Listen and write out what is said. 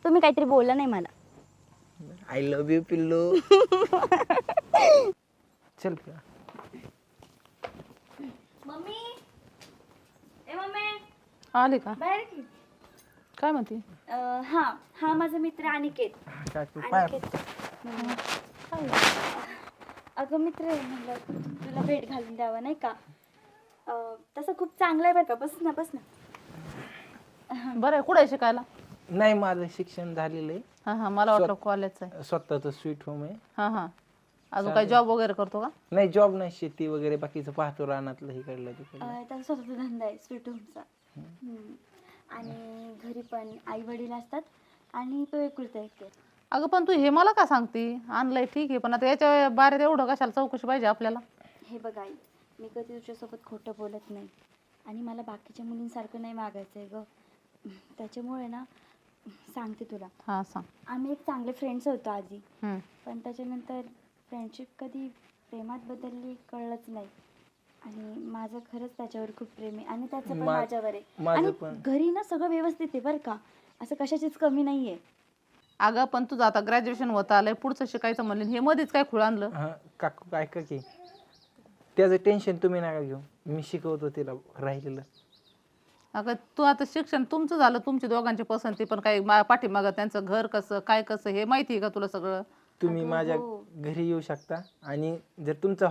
तुम्ही काहीतरी बोलला नाही मला. आय लव्ह यू पिल्लू. चल मम्मी, ए मम्मी, आली का? बाहेर की. काय म्हणते? हा माझा मित्र अनिकेत. अनिकेत. अगं मित्र आहे, म्हणलं तुला भेट घालून द्यावा नाही का. तसं खूप चांगलं आहे बरं का. बस ना बस ना. बरं आहे. कुठे शिकायला? नाही, माझं शिक्षण झालेलं आहे. हा हा, मला वाटलं कॉलेजचं आहे. स्वतःचं स्वीट होम आहे. हा हा. अजून काही जॉब वगैरे करतो का? नाही, जॉब नाही, शेती वगैरे बाकीचं पाहतो, रानातलं हे कडलं तिकडलं. त्याचा स्वतःचा धंदा आहे स्वीट होमचा. आणि घरी पण आई वडील असतात आणि तो एकुलता एक आहे. अगं पण तू हे मला का सांगते? आणलंय ठीक आहे, पण आता याच्या बाहेर एवढं कशाला चौकशी पाहिजे आपल्याला? हे बघ आई, मी कधी तुझ्यासोबत खोटं बोलत नाही आणि मला बाकीच्या मुलींसारखं नाही वागायचं आहे ग. त्याच्यामुळे ना सांगते तुला. हा सांग. आम्ही एक चांगले फ्रेंड्स होतो आधी, हम्म. पण त्याच्यानंतर फ्रेंडशिप कधी प्रेमात बदलली कळलंच नाही. आणि माझं खरंच त्याच्यावर खूप प्रेम आहे आणि त्याचं पण माझ्यावर आहे. आणि घरी ना सगळं व्यवस्थित आहे बरं का, असं कशाचीच कमी नाही आहे. अगं पण तुझं आता ग्रॅज्युएशन होत आलंय, पुढचं शिकायचं म्हणलं, हे मध्येच काय खुळ आणलं? हा काकू ऐका की, त्याचं टेन्शन तुम्ही नका घेऊ, मी शिकवतो तिला राहिलेलं. अगं तू आता शिक्षण तुमचं झालं, तुमची दोघांची पसंती, पण काही पाठीमागं त्यांचं घर कसं काय कसं हे माहिती आहे का तुला सगळं? तुम्ही माझ्या घरी येऊ शकता आणि जर तुमचा